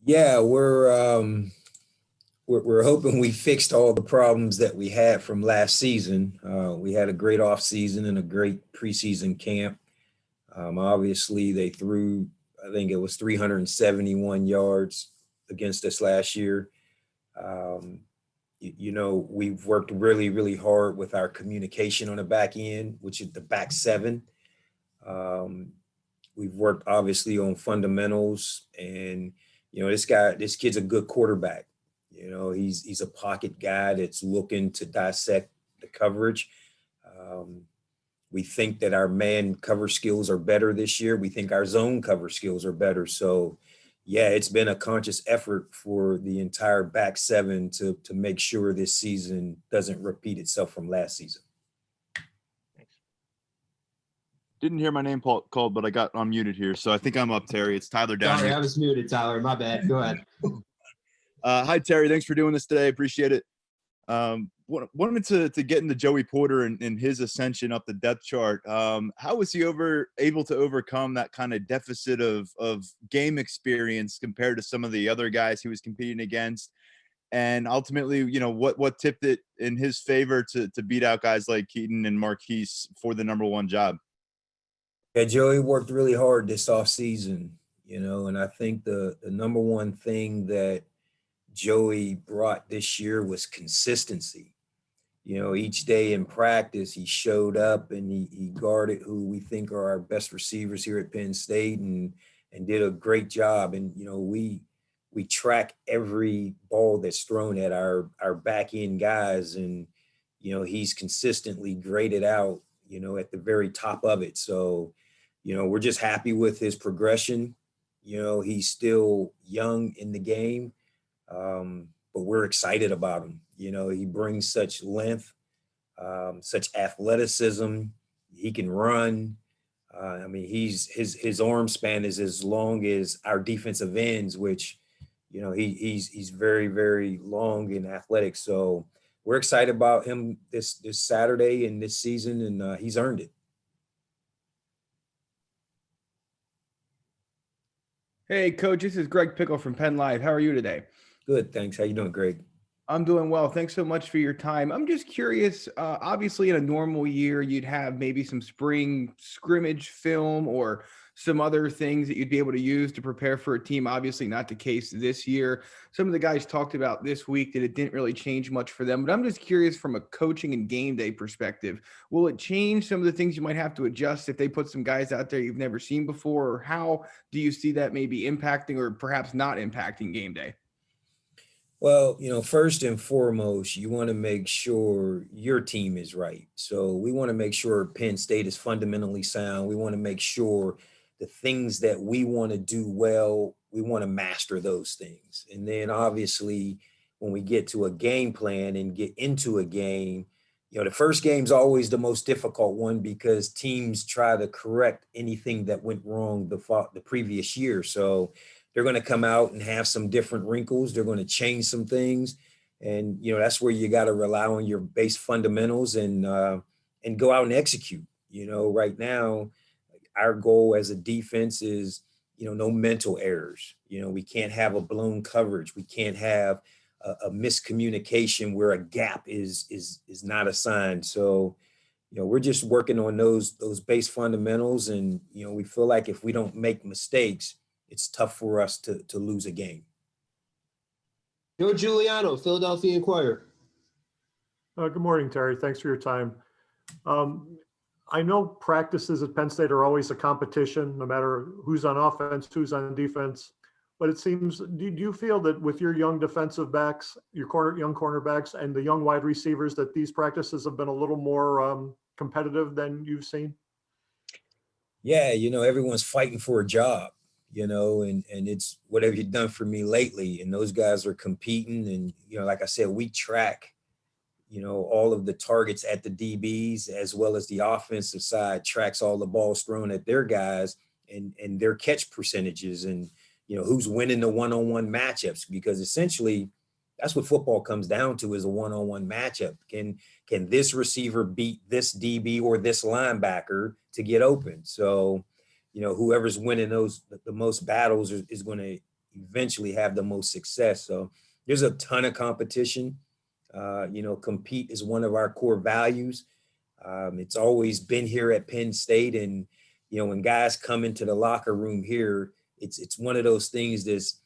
Yeah, we're hoping we fixed all the problems that we had from last season. We had a great off season and a great preseason camp. Obviously, they threw, I think it was 371 yards against us last year. Um, we've worked really, really hard with our communication on the back end, which is the back seven. Um, we've worked obviously on fundamentals, and this kid's a good quarterback. He's a pocket guy that's looking to dissect the coverage. Um, we think that our man cover skills are better this year. We think our zone cover skills are better. So, yeah, it's been a conscious effort for the entire back seven to make sure this season doesn't repeat itself from last season. Didn't hear my name called, but I got unmuted here, so I think I'm up, Terry. It's Tyler down Sorry, here. I was muted, Tyler. My bad. Go ahead. Hi, Terry. Thanks for doing this today. Appreciate it. Wanted to get into Joey Porter and his ascension up the depth chart. How was he able to overcome that kind of deficit of game experience compared to some of the other guys he was competing against? And ultimately, what tipped it in his favor to beat out guys like Keaton and Marquise for the number one job? Yeah, Joey worked really hard this offseason, and I think the number one thing that Joey brought this year was consistency. Each day in practice, he showed up and he guarded who we think are our best receivers here at Penn State and did a great job. And, we track every ball that's thrown at our back end guys. And, he's consistently graded out, at the very top of it. So, we're just happy with his progression. He's still young in the game. But we're excited about him. He brings such length, such athleticism. He can run. His arm span is as long as our defensive ends, which, he's very, very long and athletic. So we're excited about him this Saturday and this season, and he's earned it. Hey, Coach, this is Greg Pickle from Penn Live. How are you today? Good, thanks. How you doing, Greg? I'm doing well. Thanks so much for your time. I'm just curious, obviously in a normal year, you'd have maybe some spring scrimmage film or some other things that you'd be able to use to prepare for a team. Obviously not the case this year. Some of the guys talked about this week that it didn't really change much for them, but I'm just curious from a coaching and game day perspective, will it change some of the things you might have to adjust if they put some guys out there you've never seen before, or how do you see that maybe impacting or perhaps not impacting game day? Well, first and foremost, you want to make sure your team is right. So we want to make sure Penn State is fundamentally sound. We want to make sure the things that we want to do well, we want to master those things. And then obviously, when we get to a game plan and get into a game, the first game's always the most difficult one because teams try to correct anything that went wrong the previous year. So they're going to come out and have some different wrinkles. They're going to change some things. And, that's where you got to rely on your base fundamentals and go out and execute. Right now, our goal as a defense is, no mental errors. We can't have a blown coverage. We can't have a miscommunication where a gap is not assigned. So, we're just working on those base fundamentals. And, we feel like if we don't make mistakes, it's tough for us to lose a game. Joe Giuliano, Philadelphia Inquirer. Good morning, Terry. Thanks for your time. I know practices at Penn State are always a competition, no matter who's on offense, who's on defense. But it seems, do you feel that with your young defensive backs, your young cornerbacks, and the young wide receivers, that these practices have been a little more competitive than you've seen? Yeah, everyone's fighting for a job. And it's what have you done for me lately? And those guys are competing. And, like I said, we track, all of the targets at the DBs as well as the offensive side tracks all the balls thrown at their guys and their catch percentages and, who's winning the one-on-one matchups, because essentially that's what football comes down to is a one-on-one matchup. Can this receiver beat this DB or this linebacker to get open? So, whoever's winning the most battles is going to eventually have the most success. So there's a ton of competition. Compete is one of our core values. It's always been here at Penn State. And, when guys come into the locker room here, it's one of those things that's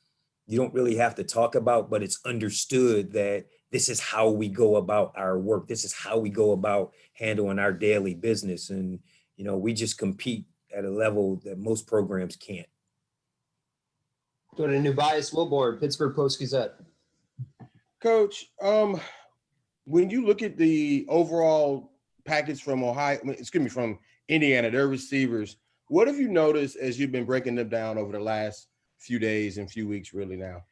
you don't really have to talk about, but it's understood that this is how we go about our work. This is how we go about handling our daily business. And, we just compete at a level that most programs can't. Go to Nubias Wilborn, Pittsburgh Post-Gazette. Coach, when you look at the overall package from from Indiana, their receivers, what have you noticed as you've been breaking them down over the last few days and few weeks really now?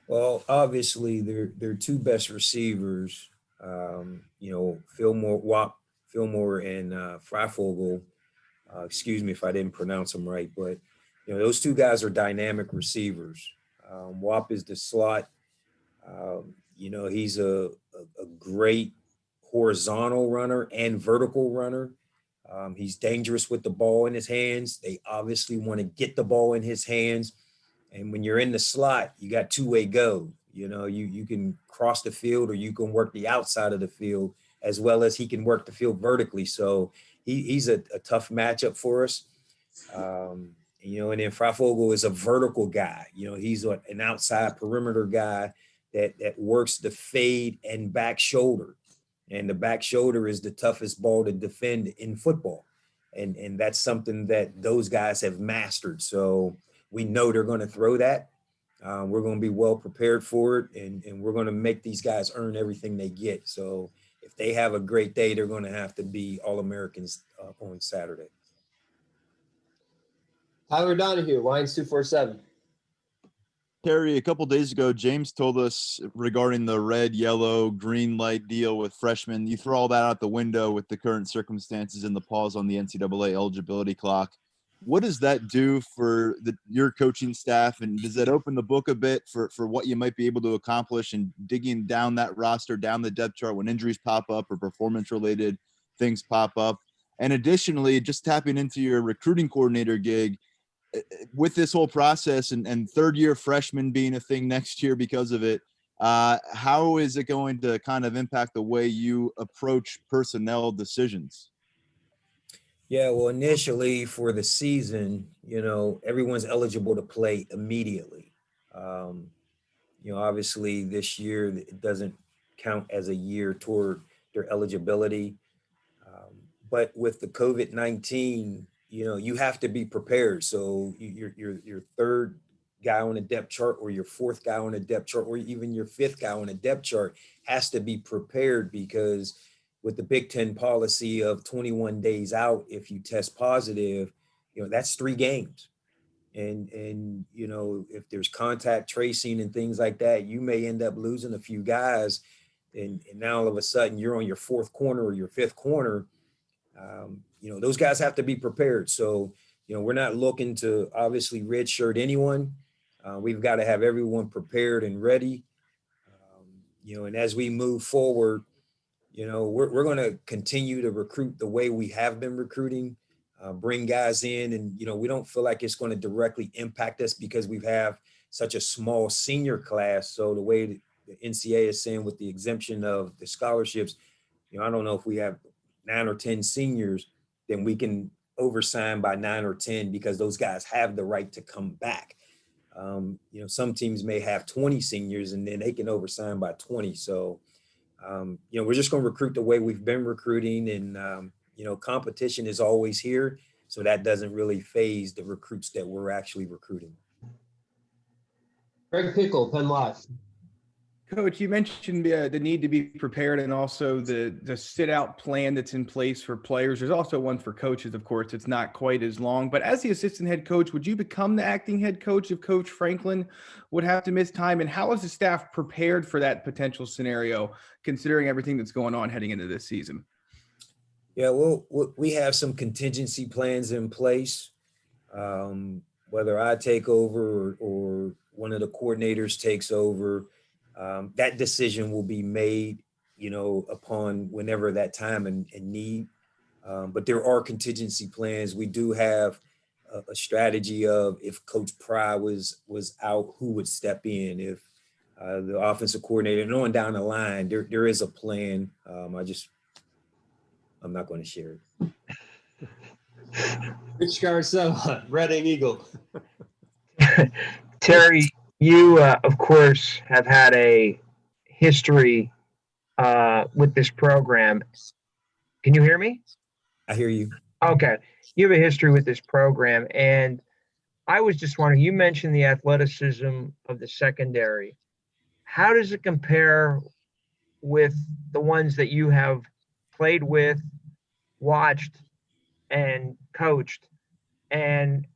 Well, obviously their two best receivers, Fillmore and Freifogel. Excuse me if I didn't pronounce them right, but those two guys are dynamic receivers. Wap is the slot. He's a great horizontal runner and vertical runner. He's dangerous with the ball in his hands. They obviously want to get the ball in his hands. And when you're in the slot, you got two-way go. You can cross the field or you can work the outside of the field as well as he can work the field vertically. So he's a tough matchup for us. And then Freifogel is a vertical guy. He's an outside perimeter guy that works the fade and back shoulder. And the back shoulder is the toughest ball to defend in football. And that's something that those guys have mastered. So we know they're going to throw that. We're going to be well prepared for it. And we're going to make these guys earn everything they get. So if they have a great day, they're going to have to be All-Americans on Saturday. Tyler Donahue, Lions 247. Terry, a couple days ago, James told us regarding the red, yellow, green light deal with freshmen. You throw all that out the window with the current circumstances and the pause on the NCAA eligibility clock. What does that do for your coaching staff, and does that open the book a bit for what you might be able to accomplish and digging down that roster, down the depth chart when injuries pop up or performance-related things pop up? And additionally, just tapping into your recruiting coordinator gig, with this whole process and third-year freshmen being a thing next year because of it, how is it going to kind of impact the way you approach personnel decisions? Yeah, well, initially for the season, everyone's eligible to play immediately. Obviously this year it doesn't count as a year toward their eligibility. But with the COVID-19, you have to be prepared. So your third guy on the depth chart or your fourth guy on the depth chart or even your fifth guy on the depth chart has to be prepared, because with the Big Ten policy of 21 days out, if you test positive, that's 3 games. And if there's contact tracing and things like that, you may end up losing a few guys. And now all of a sudden you're on your fourth corner or your fifth corner. Those guys have to be prepared. So, we're not looking to obviously redshirt anyone. We've got to have everyone prepared and ready. And as we move forward, we're going to continue to recruit the way we have been recruiting, bring guys in. And, we don't feel like it's going to directly impact us because we have such a small senior class. So the way the NCAA is saying with the exemption of the scholarships, I don't know if we have 9 or 10 seniors, then we can oversign by 9 or 10 because those guys have the right to come back. Some teams may have 20 seniors and then they can oversign by 20. So, we're just going to recruit the way we've been recruiting, and, competition is always here. So that doesn't really phase the recruits that we're actually recruiting. Greg Pickle, Penn Live. Coach, you mentioned the need to be prepared and also the sit-out plan that's in place for players. There's also one for coaches, of course. It's not quite as long. But as the assistant head coach, would you become the acting head coach if Coach Franklin would have to miss time? And how is the staff prepared for that potential scenario, considering everything that's going on heading into this season? Yeah, well, we have some contingency plans in place. Whether I take over or one of the coordinators takes over, that decision will be made, upon whenever that time and need. But there are contingency plans. We do have a strategy of if Coach Pry was out, who would step in, if the offensive coordinator, and on down the line, there is a plan. I'm not going to share it. Rich Garcella, Reading Eagle. Terry, you of course have had a history with this program. Can you hear me? I hear you. Okay. You have a history with this program, and I was just wondering, you mentioned the athleticism of the secondary. How does it compare with the ones that you have played with, watched, and coached? And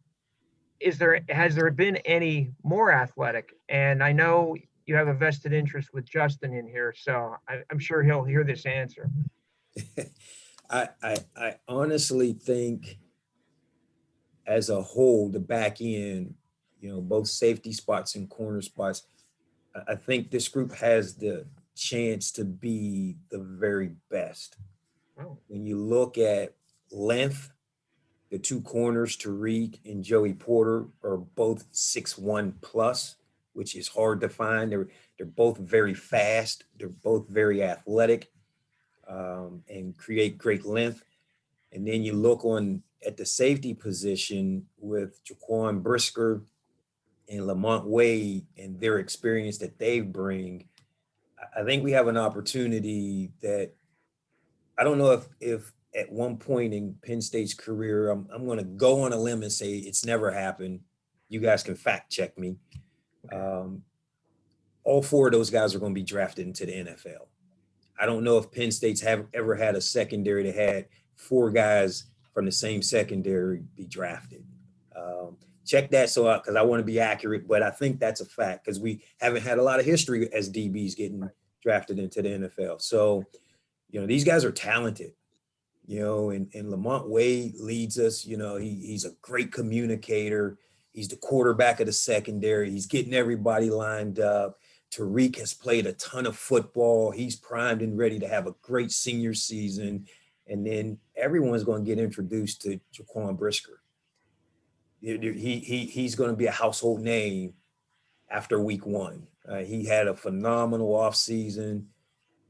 has there been any more athletic? And I know you have a vested interest with Justin in here, so I'm sure he'll hear this answer. I honestly think as a whole, the back end, both safety spots and corner spots, I think this group has the chance to be the very best. Oh. When you look at length, the two corners, Tariq and Joey Porter, are both 6'1" plus, which is hard to find. They're both very fast. They're both very athletic, and create great length. And then you look at the safety position with Jaquan Brisker and Lamont Wade and their experience that they bring. I think we have an opportunity that I don't know if at one point in Penn State's career, I'm going to go on a limb and say it's never happened. You guys can fact check me. All four of those guys are going to be drafted into the NFL. I don't know if Penn State's ever had a secondary that had four guys from the same secondary be drafted. Check that because I want to be accurate, but I think that's a fact because we haven't had a lot of history as DBs getting drafted into the NFL. So, these guys are talented, and Lamont Wade leads us. He's a great communicator. He's the quarterback of the secondary. He's getting everybody lined up. Tariq has played a ton of football. He's primed and ready to have a great senior season. And then everyone's going to get introduced to Jaquan Brisker. He's going to be a household name after week one. He had a phenomenal offseason.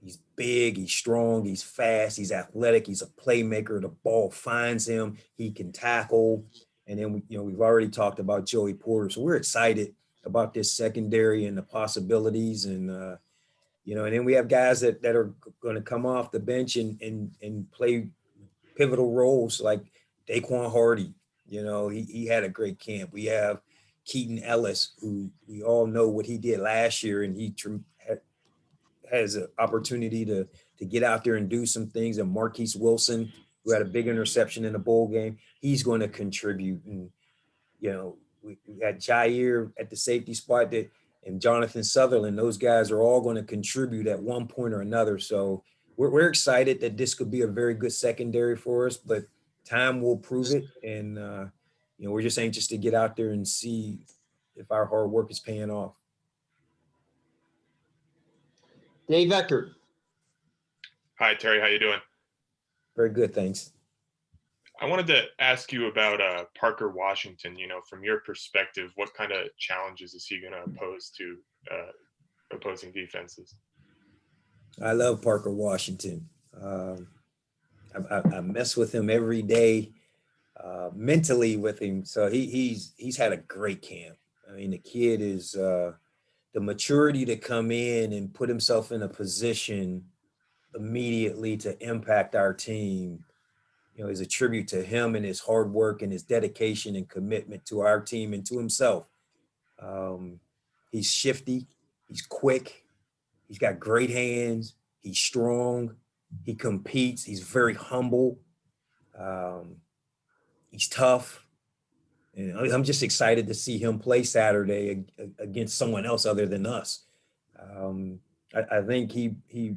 He's big, he's strong, he's fast, he's athletic, he's a playmaker. The ball finds him, he can tackle. And then, we've already talked about Joey Porter. So we're excited about this secondary and the possibilities. And, and then we have guys that are going to come off the bench and play pivotal roles like Daquan Hardy. He had a great camp. We have Keaton Ellis, who we all know what he did last year, and he has an opportunity to get out there and do some things. And Marquise Wilson, who had a big interception in the bowl game, he's going to contribute. And, we got Jair at the safety spot and Jonathan Sutherland. Those guys are all going to contribute at one point or another. So we're excited that this could be a very good secondary for us, but time will prove it. And, we're just anxious to get out there and see if our hard work is paying off. Dave Eckert. Hi, Terry. How you doing? Very good, thanks. I wanted to ask you about Parker Washington. From your perspective, what kind of challenges is he going to pose to opposing defenses? I love Parker Washington. I mess with him every day, mentally with him. So he's had a great camp. I mean, the kid is the maturity to come in and put himself in a position immediately to impact our team, is a tribute to him and his hard work and his dedication and commitment to our team and to himself. He's shifty, he's quick, he's got great hands, he's strong, he competes, he's very humble, he's tough. And I'm just excited to see him play Saturday against someone else other than us. I think he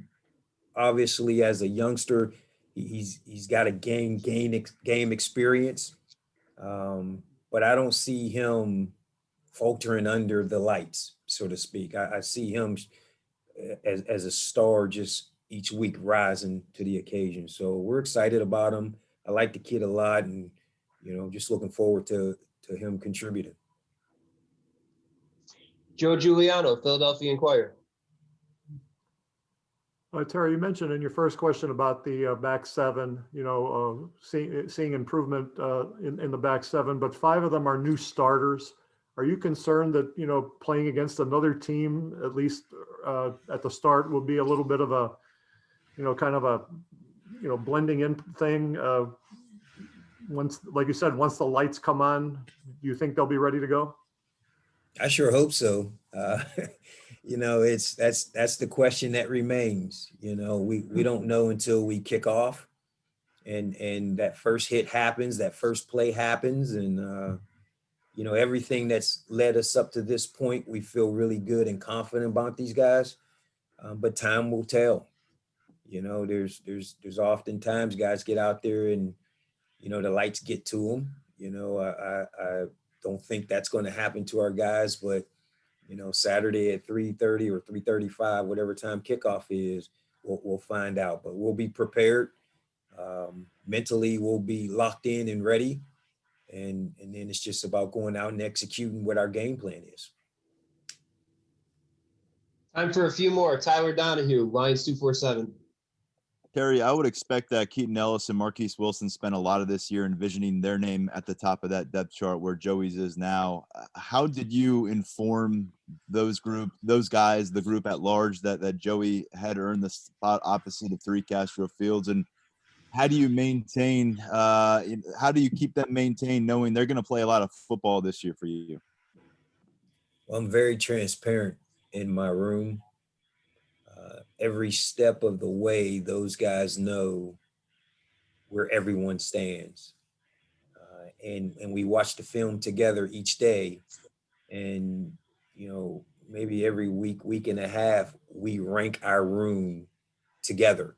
obviously, as a youngster, he's got a game experience, but I don't see him faltering under the lights, so to speak. I see him as a star just each week rising to the occasion. So we're excited about him. I like the kid a lot, and just looking forward to him contributing. Joe Giuliano, Philadelphia Inquirer. Terry, you mentioned in your first question about the back seven, seeing improvement in the back seven, but 5 of them are new starters. Are you concerned that, playing against another team, at least at the start, will be a little bit of a, kind of a, blending in thing? Once, like you said, once the lights come on, do you think they'll be ready to go? I sure hope so. That's the question that remains. We don't know until we kick off, and that first hit happens, that first play happens, and everything that's led us up to this point, we feel really good and confident about these guys. But time will tell. There's oftentimes guys get out there and the lights get to them. I don't think that's going to happen to our guys, but Saturday at 3:30 or 3:35, whatever time kickoff is, we'll find out. But we'll be prepared. Mentally, we'll be locked in and ready. And then it's just about going out and executing what our game plan is. Time for a few more. Tyler Donahue, Lions 247. Terry, I would expect that Keaton Ellis and Marquise Wilson spent a lot of this year envisioning their name at the top of that depth chart where Joey's is now. How did you inform those guys, the group at large, that Joey had earned the spot opposite of 3 Castro Fields? And how do you keep them maintained knowing they're going to play a lot of football this year for you? Well, I'm very transparent in my room. Every step of the way, those guys know where everyone stands. And we watch the film together each day. And, maybe every week and a half, we rank our room together.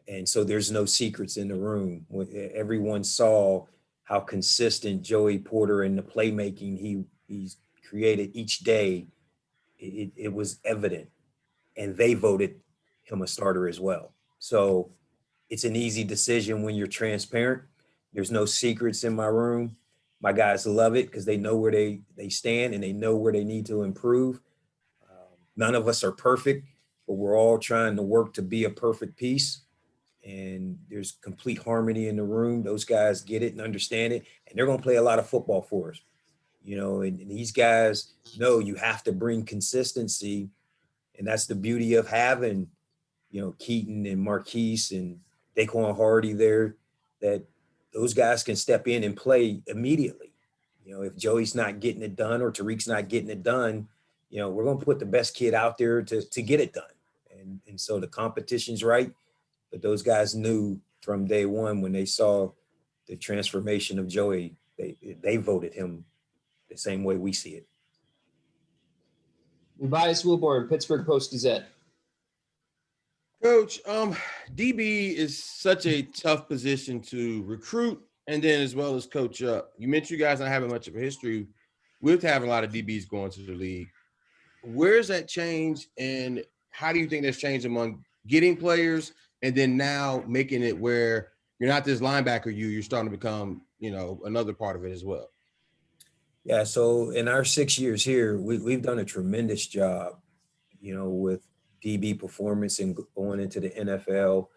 And so there's no secrets in the room. Everyone saw how consistent Joey Porter and the playmaking he's created each day. It was evident. And they voted him a starter as well. So it's an easy decision when you're transparent. There's no secrets in my room. My guys love it because they know where they stand and they know where they need to improve. None of us are perfect, but we're all trying to work to be a perfect piece. And there's complete harmony in the room. Those guys get it and understand it, and they're going to play a lot of football for us. And these guys know you have to bring consistency. And that's the beauty of having, Keaton and Marquise and Daquan Hardy there, that those guys can step in and play immediately. If Joey's not getting it done or Tariq's not getting it done, we're going to put the best kid out there to get it done. And so the competition's right. But those guys knew from day one when they saw the transformation of Joey, they voted him the same way we see it. Tobias Wilborn, Pittsburgh Post-Gazette. Coach, DB is such a tough position to recruit and then as well as coach up. You mentioned you guys not having much of a history with having a lot of DBs going to the league. Where's that change, and how do you think that's changed among getting players and then now making it where you're not this linebacker, you're starting to become, another part of it as well? Yeah, so in our 6 years here, we've done a tremendous job, with DB performance and going into the NFL.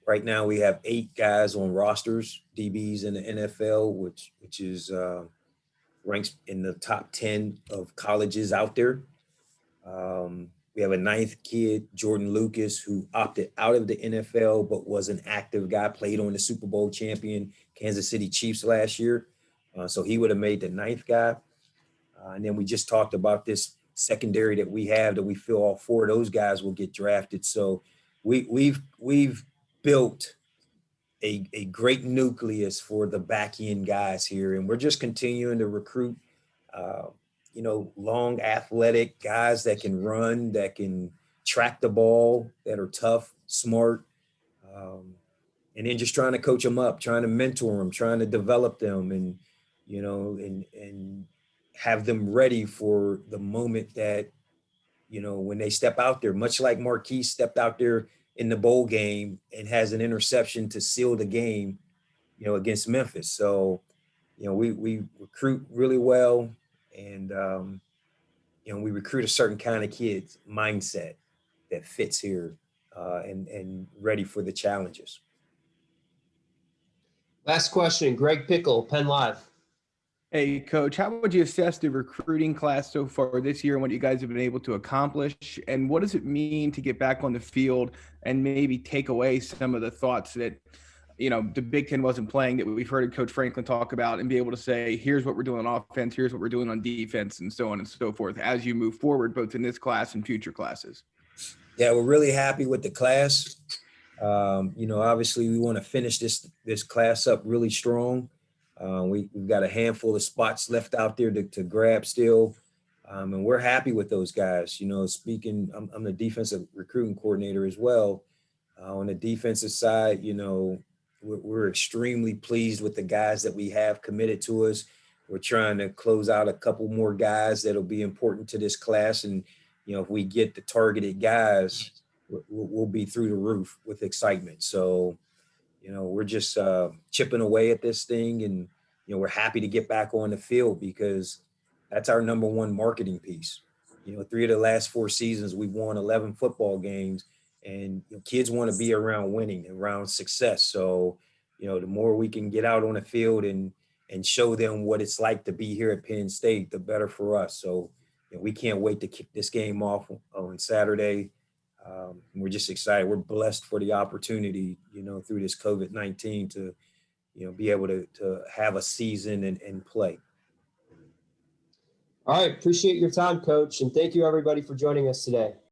Right now we have 8 guys on rosters, DBs in the NFL, which is ranks in the top 10 of colleges out there. We have a 9th kid, Jordan Lucas, who opted out of the NFL, but was an active guy, played on the Super Bowl champion Kansas City Chiefs last year. So he would have made the 9th guy. And then we just talked about this secondary that we have, that we feel all 4 of those guys will get drafted. So we've built a great nucleus for the back end guys here. And we're just continuing to recruit, long athletic guys that can run, that can track the ball, that are tough, smart. And then just trying to coach them up, trying to mentor them, trying to develop them, and and have them ready for the moment that, when they step out there, much like Marquise stepped out there in the bowl game and has an interception to seal the game. against Memphis. So, we recruit really well, and we recruit a certain kind of kids mindset that fits here, and ready for the challenges. Last question, Greg Pickle, Penn Live. Hey, Coach, how would you assess the recruiting class so far this year and what you guys have been able to accomplish? And what does it mean to get back on the field and maybe take away some of the thoughts that, the Big Ten wasn't playing, that we've heard Coach Franklin talk about, and be able to say, here's what we're doing on offense, here's what we're doing on defense, and so on and so forth as you move forward, both in this class and future classes? Yeah, we're really happy with the class. Obviously we want to finish this class up really strong. We've got a handful of spots left out there to grab still. And we're happy with those guys. Speaking, I'm the defensive recruiting coordinator as well. On the defensive side, we're extremely pleased with the guys that we have committed to us. We're trying to close out a couple more guys that'll be important to this class. And, if we get the targeted guys, we'll be through the roof with excitement. So, we're just chipping away at this thing, and we're happy to get back on the field because that's our number one marketing piece. 3 of the last 4 seasons we've won 11 football games, and kids want to be around winning, around success. So, the more we can get out on the field and show them what it's like to be here at Penn State, the better for us. So, we can't wait to kick this game off on Saturday. We're just excited. We're blessed for the opportunity, through this COVID-19 to, be able to have a season and play. All right. Appreciate your time, Coach. And thank you, everybody, for joining us today.